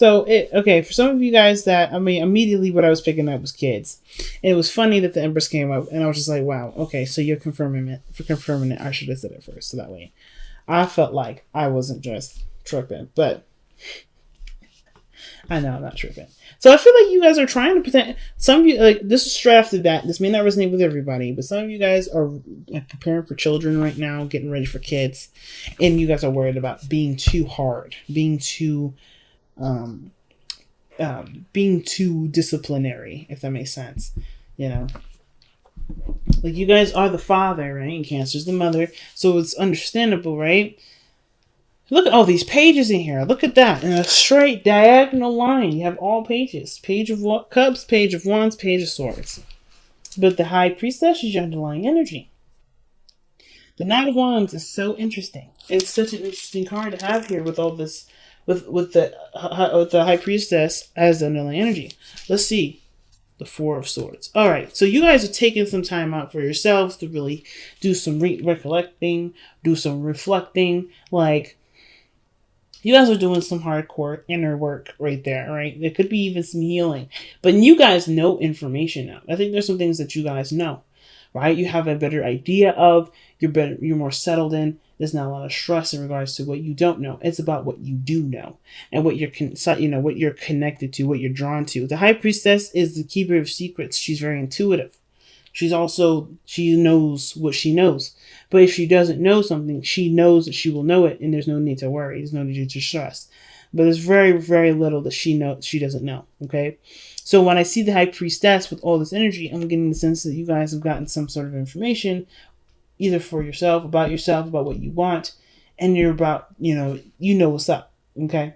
So okay, for some of you guys that, I mean, immediately what I was picking up was kids. And it was funny that the Empress came up, and I was just like, wow, okay, so you're confirming it. For confirming it, I should have said it first, so that way I felt like I wasn't just tripping. But I know I'm not tripping. So I feel like you guys are trying to pretend. Some of you, like, this is straight after that. This may not resonate with everybody, but some of you guys are preparing for children right now, getting ready for kids, and you guys are worried about being too hard, being too disciplinary, if that makes sense. You know, like, you guys are the father, right? And Cancer's the mother, so it's understandable, right? Look at all these pages in here. Look at that. In a straight diagonal line, you have all pages. Page of Cups, Page of Wands, Page of Swords. But the High Priestess is your underlying energy. The Knight of Wands is so interesting. It's such an interesting card to have here with all this, with the High Priestess as the underlying energy. Let's see. The Four of Swords. All right, so you guys are taking some time out for yourselves to really do some recollecting, do some reflecting. Like, you guys are doing some hardcore inner work right there, right? There could be even some healing. But you guys know information now. I think there's some things that you guys know, right? You have a better idea of, you're more settled in. There's not a lot of stress in regards to what you don't know. It's about what you do know and what you're what you're connected to, what you're drawn to. The High Priestess is the keeper of secrets. She's very intuitive. She knows what she knows. But if she doesn't know something, she knows that she will know it, and there's no need to worry. There's no need to stress. But there's very, very little that she doesn't know. Okay? So when I see the High Priestess with all this energy, I'm getting the sense that you guys have gotten some sort of information, either for yourself, about what you want, and you're about, you know what's up. Okay?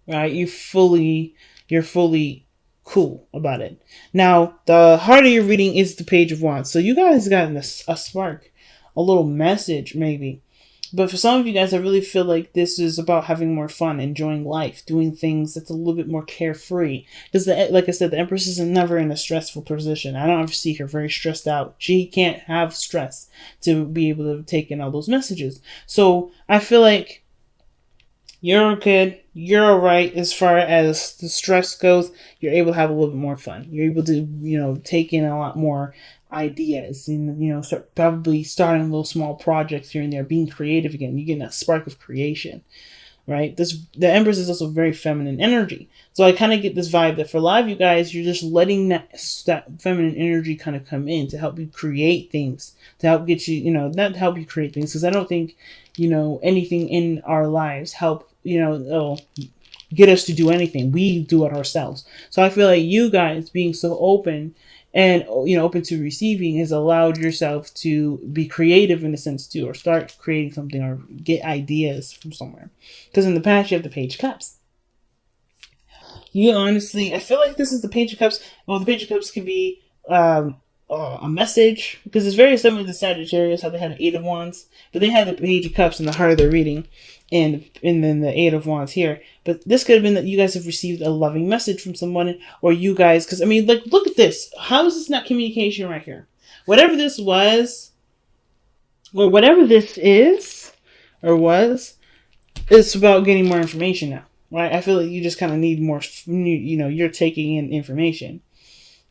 Right? You're fully cool about it. Now, the heart of your reading is the Page of Wands. So you guys got a spark, a little message maybe. But for some of you guys, I really feel like this is about having more fun, enjoying life, doing things that's a little bit more carefree. Because, like I said, the Empress is never in a stressful position. I don't ever see her very stressed out. She can't have stress to be able to take in all those messages. So I feel like you're good. You're alright as far as the stress goes. You're able to have a little bit more fun. You're able to, take in a lot more ideas and, probably starting little small projects here and there, being creative again. You're getting that spark of creation, right? The Empress is also very feminine energy. So I kind of get this vibe that for a lot of you guys, you're just letting that feminine energy kind of come in to help you create things, to help get you, not to help you create things, because I don't think, anything in our lives help, get us to do anything. We do it ourselves. So I feel like you guys being so open and, open to receiving has allowed yourself to be creative in a sense too, or start creating something or get ideas from somewhere. Because in the past, you have the Page of Cups. I feel like this is the Page of Cups. Well, the Page of Cups can be a message, because it's very similar to Sagittarius, how they had the Eight of Wands, but they had the Page of Cups in the heart of their reading, and then the Eight of Wands here. But this could have been that you guys have received a loving message from someone, or you guys, because look at this. How is this not communication right here? Whatever this was, or whatever this is, or was, it's about getting more information now, right? I feel like you just kind of need more, you're taking in information.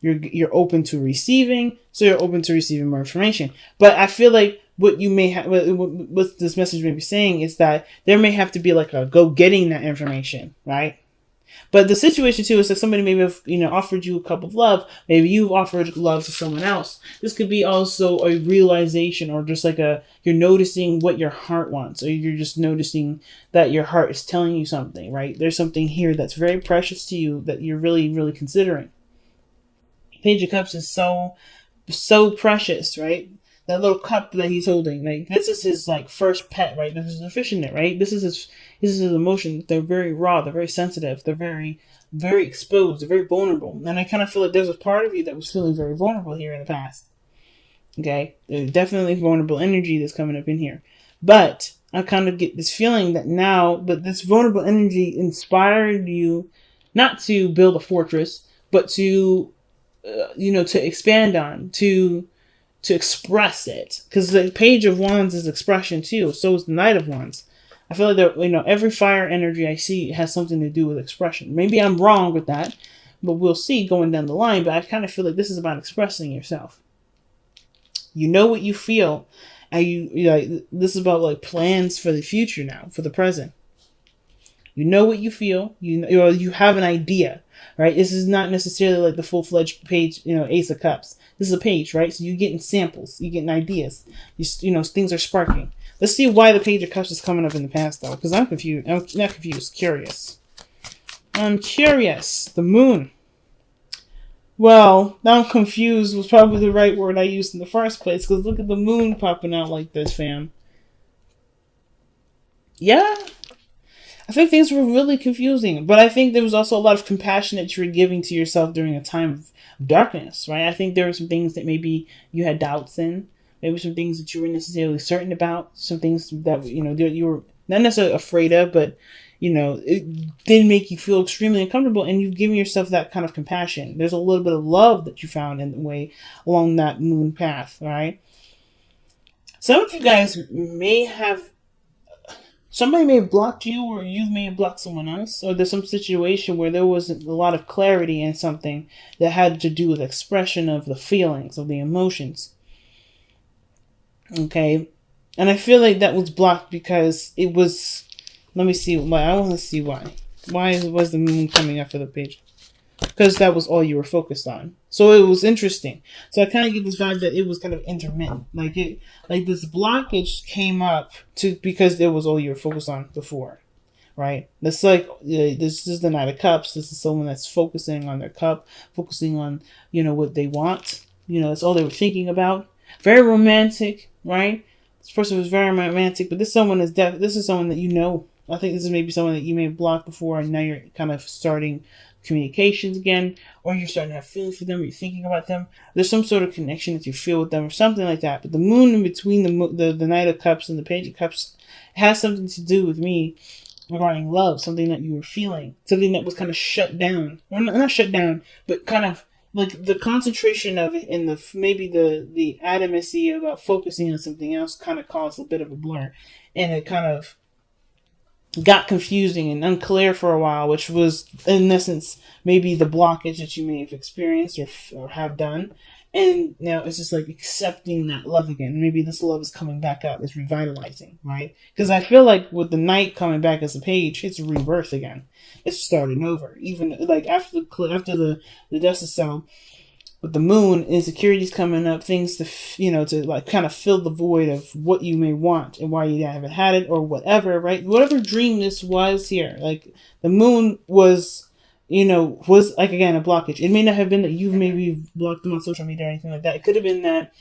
You're open to receiving, so you're open to receiving more information. But I feel like what you may have, what this message may be saying is that there may have to be like a go getting that information, right? But the situation too is that somebody maybe have, offered you a cup of love. Maybe you've offered love to someone else. This could be also a realization, or just like you're noticing what your heart wants, or you're just noticing that your heart is telling you something, right? There's something here that's very precious to you that you're really, really considering. Page of Cups is so precious, right? That little cup that he's holding, like, this is his first pet, right? This is a fishing net, right? This is his emotions. They're very raw. They're very sensitive. They're very, very exposed. They're very vulnerable. And I kind of feel like there's a part of you that was feeling very vulnerable here in the past. Okay, there's definitely vulnerable energy that's coming up in here, but I kind of get this feeling that now, but this vulnerable energy inspired you not to build a fortress, but to to expand on, to express it. Because the Page of Wands is expression too. So is the Knight of Wands. I feel like that, every fire energy I see has something to do with expression. Maybe I'm wrong with that, but we'll see going down the line. But I kind of feel like this is about expressing yourself. You know what you feel, and this is about like plans for the future now, for the present. You know what you feel. You have an idea, right? This is not necessarily like the full-fledged page, Ace of Cups. This is a page, right? So you're getting samples, you're getting ideas. Things are sparking. Let's see why the Page of Cups is coming up in the past, though, because I'm confused. I'm not confused. Curious. I'm curious. The Moon. Well, now I'm confused was probably the right word I used in the first place, because look at the Moon popping out like this, fam. Yeah. I think things were really confusing, but I think there was also a lot of compassion that you were giving to yourself during a time of darkness, right? I think there were some things that maybe you had doubts in. Maybe some things that you weren't necessarily certain about. Some things that, you were not necessarily afraid of, but, it did make you feel extremely uncomfortable, and you've given yourself that kind of compassion. There's a little bit of love that you found in the way along that moon path, right? Some of you guys somebody may have blocked you, or you may have blocked someone else, or there's some situation where there wasn't a lot of clarity in something that had to do with expression of the feelings, of the emotions. Okay, and I feel like that was blocked because it was. Let me see why. I want to see why. Why was the moon coming up for the page? Because that was all you were focused on. So it was interesting. So I kind of get this vibe that it was kind of intermittent. Like this blockage came up because it was all you were focused on before, right? That's like this is the Knight of Cups. This is someone that's focusing on their cup, focusing on what they want. That's all they were thinking about. Very romantic, right? This person was very romantic, but this is someone that I think this is maybe someone that you may have blocked before, and now you're kind of starting communications again, or you're starting to have feelings for them, or you're thinking about them. There's some sort of connection that you feel with them, or something like that. But the moon in between the Knight of Cups and the Page of Cups has something to do with me regarding love, something that you were feeling, something that was kind of shut down, or not shut down, but kind of like the concentration of it, and the adamancy about focusing on something else kind of caused a bit of a blur, and it kind of got confusing and unclear for a while, which was in essence maybe the blockage that you may have experienced or have done. And now it's just like accepting that love again. Maybe this love is coming back up. It's revitalizing, right? Because I feel like with the Knight coming back as a page, it's a rebirth again. It's starting over. Even like after the dust is settled, with the moon, insecurities coming up, things to like kind of fill the void of what you may want and why you haven't had it or whatever, right? Whatever dream this was here, like the moon was like, again, a blockage. It may not have been that you maybe blocked them on social media or anything like that. It could have been that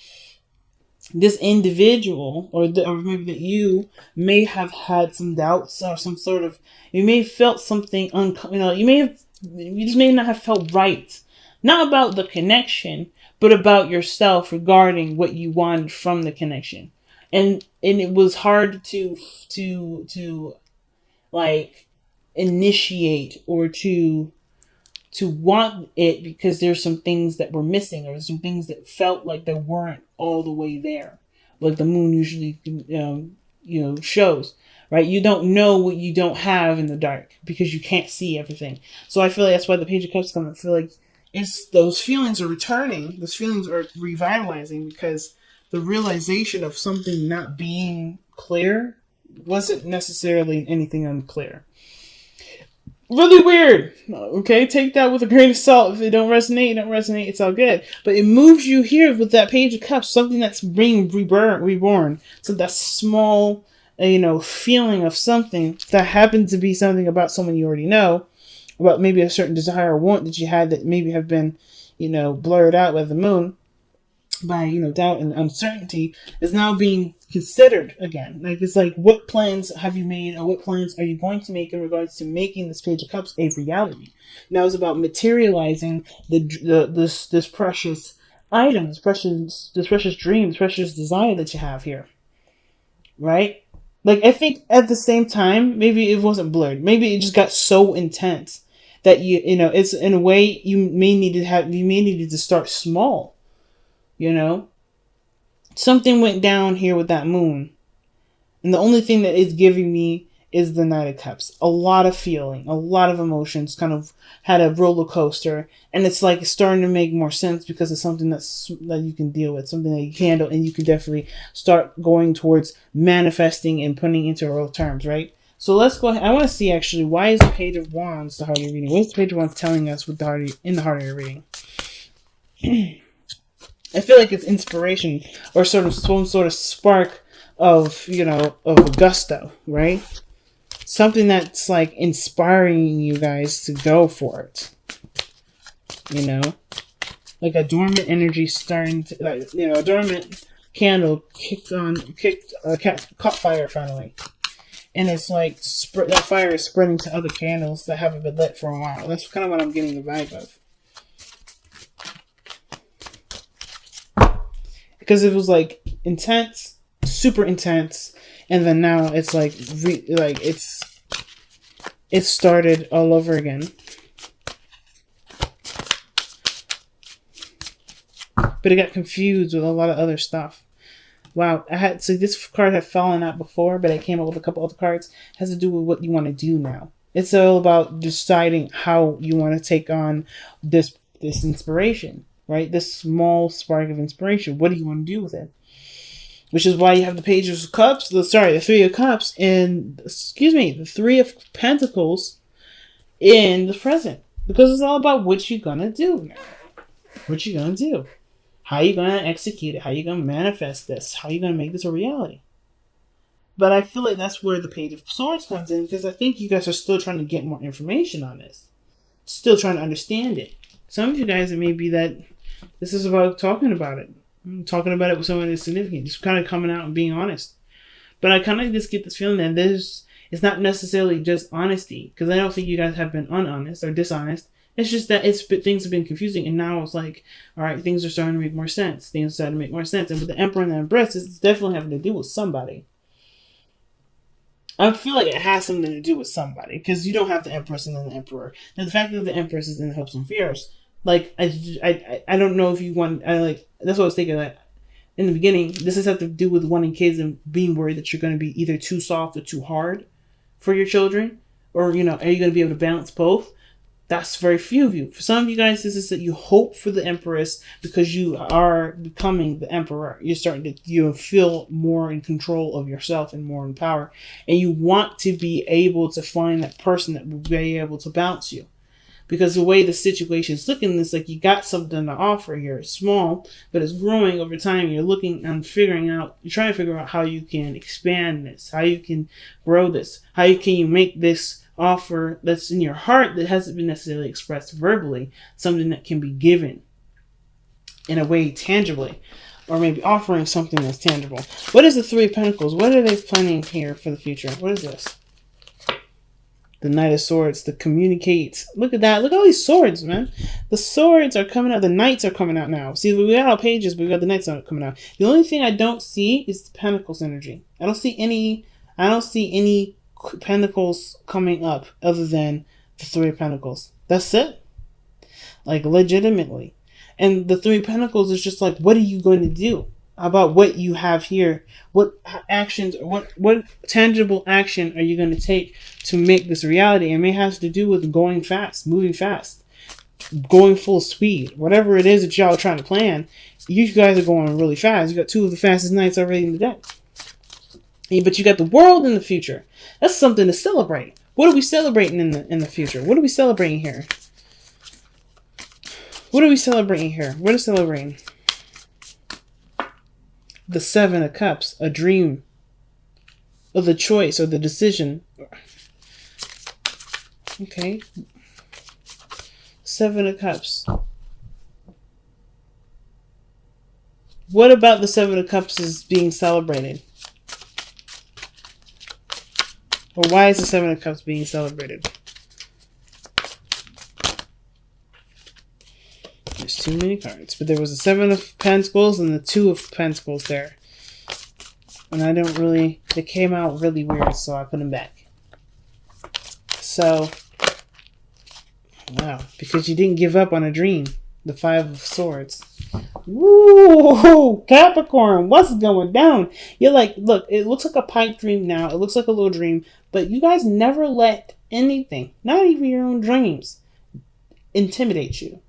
this individual or maybe that you may have had some doubts or some sort of, you may have felt something, you just may not have felt right. Not about the connection, but about yourself regarding what you wanted from the connection. And it was hard to like initiate or to want it because there's some things that were missing, or some things that felt like they weren't all the way there. Like the moon usually shows, right? You don't know what you don't have in the dark because you can't see everything. So I feel like that's why the Page of Cups come. I feel like those feelings are returning. Those feelings are revitalizing because the realization of something not being clear wasn't necessarily anything unclear. Really weird. Okay, take that with a grain of salt. If it don't resonate, it's all good. But it moves you here with that Page of Cups, something that's being reborn. So that small, feeling of something that happened to be something about someone you already know, about maybe a certain desire or want that you had that maybe have been, blurred out by the moon, by, doubt and uncertainty, is now being considered again. Like, it's like, what plans have you made, or what plans are you going to make in regards to making this Page of Cups a reality? Now it's about materializing this precious item, this precious dream, this precious desire that you have here. Right? Like, I think at the same time, maybe it wasn't blurred. Maybe it just got so intense that it's in a way you may need to start small. Something went down here with that moon, and the only thing that it's giving me is the Knight of Cups. A lot of feeling, a lot of emotions, kind of had a roller coaster, and it's like starting to make more sense because it's something that you can deal with, something that you can handle, and you can definitely start going towards manifesting and putting into real terms, right? So let's go ahead. I want to see actually, why is the Page of Wands the heart of your reading? What is the Page of Wands telling us with the heart in the heart of your reading? I feel like it's inspiration or sort of some sort of spark of, of gusto, right? Something that's like inspiring you guys to go for it. Like a dormant energy starting to, like, a dormant candle caught fire finally. And it's like that fire is spreading to other candles that haven't been lit for a while. That's kind of what I'm getting the vibe of. Because it was like intense, super intense, and then now it's like it started all over again. But it got confused with a lot of other stuff. Wow, this card had fallen out before, but I came up with a couple other cards. It has to do with what you want to do now. It's all about deciding how you want to take on this inspiration, right? This small spark of inspiration. What do you want to do with it? Which is why you have the Page of Cups, the Three of Cups, and the Three of Pentacles in the present. Because it's all about what you're gonna do now. What you're gonna do. How you gonna execute it? How you gonna manifest this? How you gonna make this a reality? But I feel like that's where the Page of Swords comes in, because I think you guys are still trying to get more information on this. Still trying to understand it. Some of you guys, it may be that this is about talking about it. Talking about it with someone that's significant. Just kind of coming out and being honest. But I kind of just get this feeling that it's not necessarily just honesty, because I don't think you guys have been unhonest or dishonest. It's just that things have been confusing, and now it's like, all right, things are starting to make more sense. Things are starting to make more sense. And with the Emperor and the Empress, it's definitely having to do with somebody. I feel like it has something to do with somebody, because you don't have the Empress and then the Emperor. And the fact that the Empress is in Hopes and Fears, like, I don't know if you want, that's what I was thinking, like, in the beginning, this has to do with wanting kids and being worried that you're going to be either too soft or too hard for your children, or, are you going to be able to balance both? That's very few of you. For some of you guys, this is that you hope for the Empress because you are becoming the Emperor. You're starting to feel more in control of yourself and more in power. And you want to be able to find that person that will be able to balance you. Because the way the situation is looking, it's like you got something to offer here. It's small, but it's growing over time. You're looking and you're trying to figure out how you can expand this, how you can grow this, how can you make this offer that's in your heart that hasn't been necessarily expressed verbally, something that can be given in a way tangibly, or maybe offering something that's tangible. What is the Three of Pentacles? What are they planning here for the future? What is this? The Knight of Swords to communicate. Look at that. Look at all these swords, man. The swords are coming out. The knights are coming out now. See, we got our pages, but we got the knights coming out. The only thing I don't see is the Pentacles energy. I don't see any Pentacles coming up other than the Three of Pentacles. That's it. Like, legitimately. And the Three of Pentacles is just like, what are you going to do about what you have here? What actions, what tangible action are you going to take to make this reality? It may have to do with going fast, moving fast, going full speed. Whatever it is that y'all are trying to plan, you guys are going really fast. You got two of the fastest knights already in the deck. But you got the world in the future. That's something to celebrate. What are we celebrating in the future? What are we celebrating here? What are we celebrating here? What are celebrating? The Seven of Cups, a dream, or the choice, or the decision. Okay. Seven of Cups. What about the Seven of Cups is being celebrated? Or why is the Seven of Cups being celebrated? There's too many cards. But there was a Seven of Pentacles and the Two of Pentacles there. And they came out really weird, so I put them back. So, wow. Because you didn't give up on a dream. The Five of Swords. Woo! Capricorn, what's going down? You're like, look, it looks like a pipe dream now. It looks like a little dream. But you guys never let anything, not even your own dreams, intimidate you.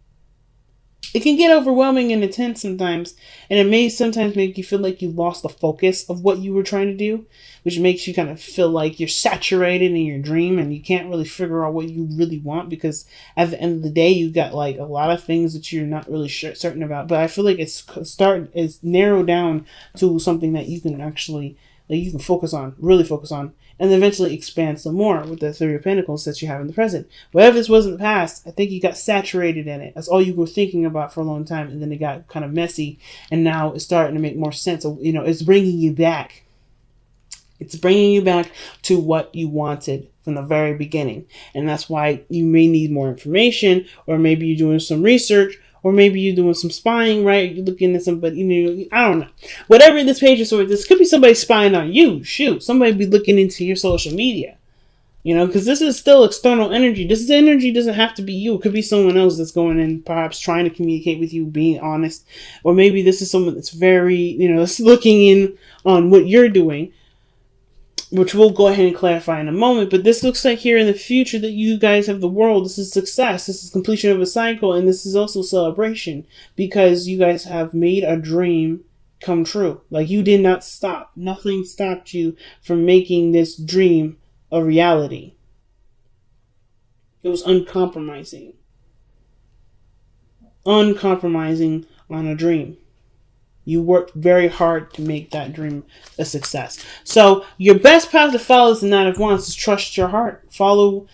It can get overwhelming and intense sometimes, and it may sometimes make you feel like you lost the focus of what you were trying to do, which makes you kind of feel like you're saturated in your dream and you can't really figure out what you really want, because at the end of the day you got like a lot of things that you're not really certain about. But I feel like it's narrowed down to something that you can actually, like, you can focus on, really focus on, and eventually expand some more with the Three of Pentacles that you have in the present. Whatever this was in the past, I think you got saturated in it. That's all you were thinking about for a long time, and then it got kind of messy, and now it's starting to make more sense. You know, it's bringing you back. It's bringing you back to what you wanted from the very beginning. And that's why you may need more information, or maybe you're doing some research, or maybe you're doing some spying, right? You're looking at somebody, you know, I don't know. Whatever this page is, or this could be somebody spying on you. Shoot, somebody be looking into your social media. You know, because this is still external energy. This energy doesn't have to be you. It could be someone else that's going in, perhaps trying to communicate with you, being honest. Or maybe this is someone that's very, you know, that's looking in on what you're doing, which we'll go ahead and clarify in a moment. But this looks like here in the future that you guys have the world. This is success. This is completion of a cycle. And this is also celebration, because you guys have made a dream come true. Like, you did not stop. Nothing stopped you from making this dream a reality. It was uncompromising. Uncompromising on a dream. You worked very hard to make that dream a success. So your best path to follow is the Knight of Wands. Is trust your heart. Follow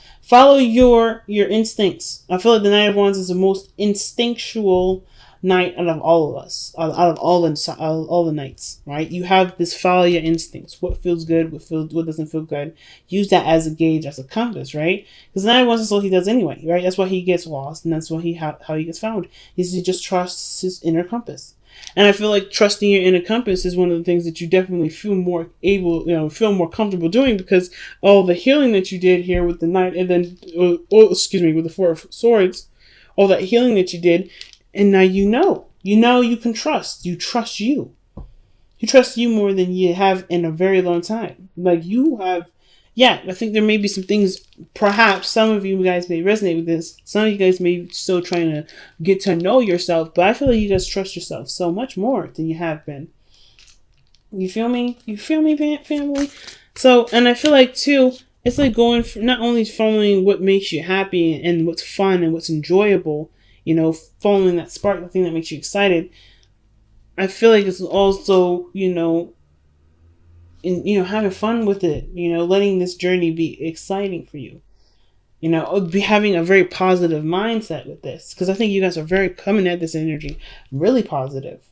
your instincts. I feel like the Knight of Wands is the most instinctual knight out of all of us, out of all the knights, right? You have this follow your instincts. What feels good, what doesn't feel good. Use that as a gauge, as a compass, right? Because the Knight of Wands is what he does anyway, right? That's why he gets lost, and that's what how he gets found. He just trusts his inner compass. And I feel like trusting your inner compass is one of the things that you definitely feel more able, feel more comfortable doing, because all the healing that you did here with the Knight, and then, with the Four of Swords, all that healing that you did, and now you can trust. You trust you. You trust you more than you have in a very long time. Like, you have, yeah, I think there may be some things, perhaps some of you guys may resonate with this. Some of you guys may be still trying to get to know yourself, but I feel like you guys trust yourself so much more than you have been. You feel me? You feel me, family? So, and I feel like, too, it's like going for not only following what makes you happy and what's fun and what's enjoyable, following that spark, the thing that makes you excited. I feel like it's also, having fun with it, letting this journey be exciting for you. Be having a very positive mindset with this, because I think you guys are coming at this energy really positive.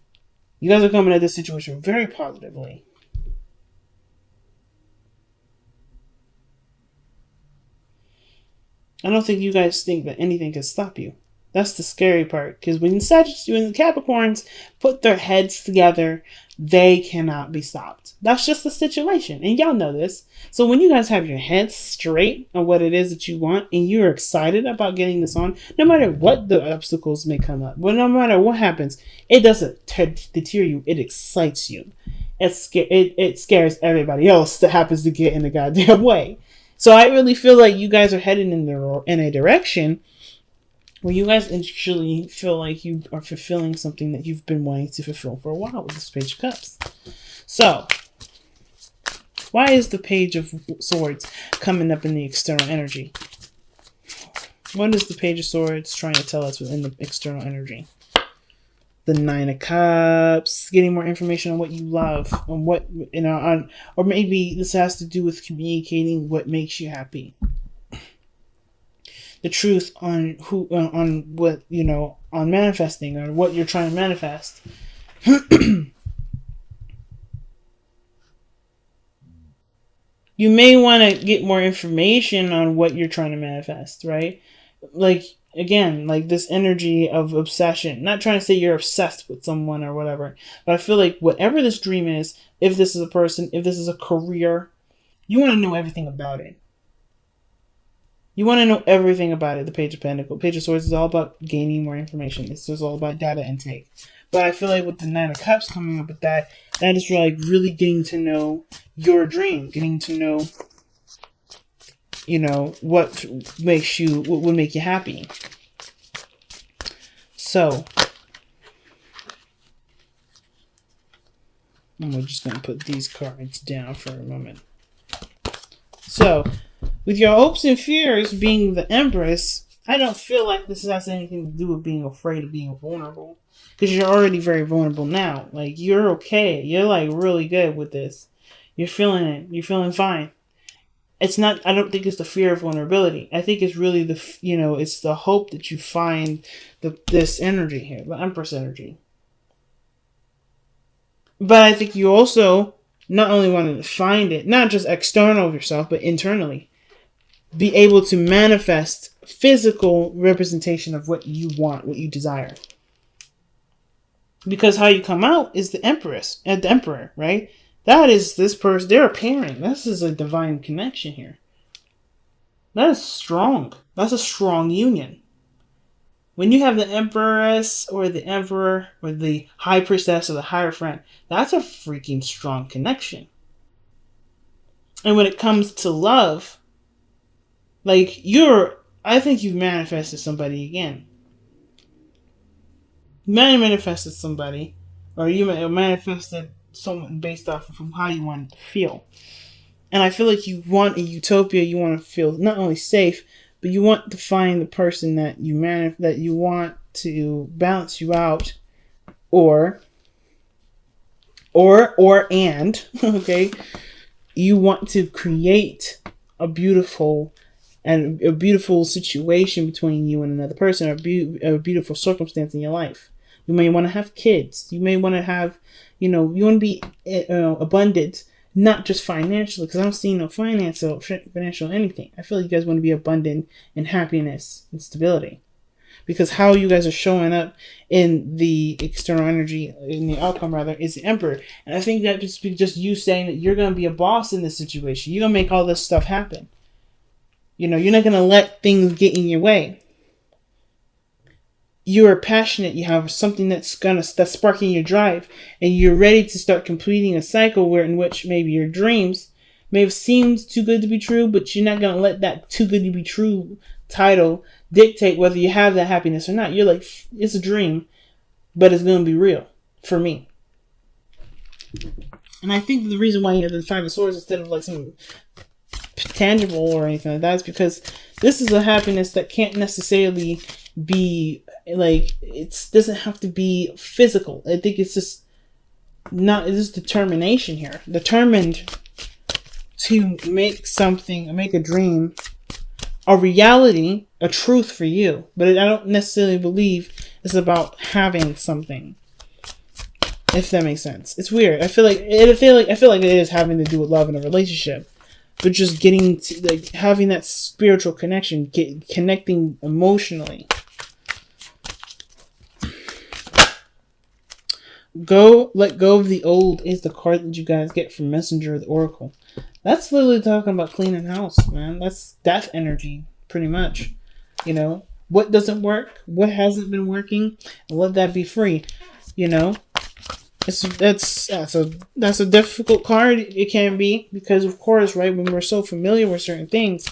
You guys are coming at this situation very positively. I don't think you guys think that anything can stop you. That's the scary part, because when the Capricorns put their heads together, they cannot be stopped. That's just the situation, and y'all know this. So when you guys have your heads straight on what it is that you want, and you're excited about getting this on, no matter what the obstacles may come up, well, no matter what happens, it doesn't deter you. It excites you. It scares everybody else that happens to get in the goddamn way. So I really feel like you guys are heading in a direction where you guys actually feel like you are fulfilling something that you've been wanting to fulfill for a while with this Page of Cups. So, why is the Page of Swords coming up in the external energy? What is the Page of Swords trying to tell us within the external energy? The Nine of Cups, getting more information on what you love, on what, or maybe this has to do with communicating what makes you happy. The truth on what, on manifesting, or what you're trying to manifest. You may want to get more information on what you're trying to manifest, right? Like, again, like this energy of obsession. Not trying to say you're obsessed with someone or whatever, but I feel like whatever this dream is, if this is a person, if this is a career, you want to know everything about it. You want to know everything about it. The Page of Pentacles, Page of Swords is all about gaining more information. It's just all about data intake. But I feel like with the Nine of Cups coming up with that, that is like really getting to know your dream, getting to know, you know, what would make you happy. So, and we're just going to put these cards down for a moment. So, with your hopes and fears being the Empress, I don't feel like this has anything to do with being afraid of being vulnerable. Because you're already very vulnerable now. Like, you're okay. You're, like, really good with this. You're feeling it. You're feeling fine. It's not, I don't think it's the fear of vulnerability. I think it's really the, you know, it's the hope that you find this energy here, the Empress energy. But I think you also not only want to find it, not just external of yourself, but internally. Be able to manifest physical representation of what you want, what you desire. Because how you come out is the Empress and the Emperor, right? That is this person, they're appearing. This is a divine connection here. That is strong. That's a strong union. When you have the Empress or the Emperor or the High Priestess or the Hierophant, that's a freaking strong connection. And when it comes to love, like I think you've manifested somebody again. You manifested somebody, or you manifested someone based off of how you want to feel. And I feel like you want a utopia. You want to feel not only safe, but you want to find the person that that you want to balance you out, and okay, you want to create a beautiful situation between you and another person, a beautiful circumstance in your life. You may want to have kids. You may want to have, you want to be abundant, not just financially, because I don't see no financial anything. I feel like you guys want to be abundant in happiness and stability. Because how you guys are showing up in the external energy, in the outcome rather, is the Emperor. And I think that just you saying that you're going to be a boss in this situation. You're going to make all this stuff happen. You're not going to let things get in your way. You are passionate. You have something that's sparking your drive, and you're ready to start completing a cycle in which maybe your dreams may have seemed too good to be true, but you're not going to let that too good to be true title dictate whether you have that happiness or not. You're like, it's a dream, but it's going to be real for me. And I think the reason why you have the Five of Swords instead of like some tangible or anything like that is because this is a happiness that can't necessarily be like, it doesn't have to be physical. I think it's just determination here. Determined to make a dream a reality, a truth for you. But I don't necessarily believe it's about having something. If that makes sense. It's weird. I feel like it is having to do with love in a relationship. But just getting to, like, having that spiritual connection, connecting emotionally. Let go of the old is the card that you guys get from Messenger of the Oracle. That's literally talking about cleaning house, man. That's death energy, pretty much. What doesn't work, what hasn't been working, and let that be free. That's a difficult card. It can be, because of course, right, when we're so familiar with certain things,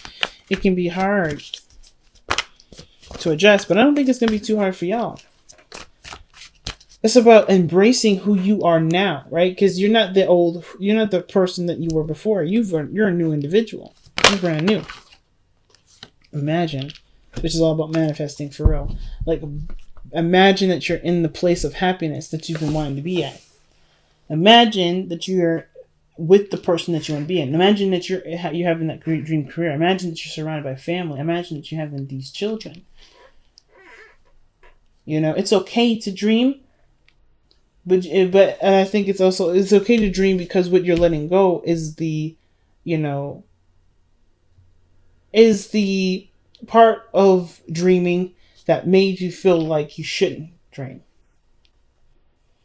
it can be hard to adjust. But I don't think it's gonna be too hard for y'all. It's about embracing who you are now, right? Because you're not the person that you were before. You're a new individual. You're brand new. Imagine. This is all about manifesting for real. Like, imagine that you're in the place of happiness that you've been wanting to be at. Imagine that you're with the person that you want to be in. Imagine that you're having that great dream career. Imagine that you're surrounded by family. Imagine that you're having these children. It's okay to dream. But I think it's okay to dream, because what you're letting go is the part of dreaming that made you feel like you shouldn't dream.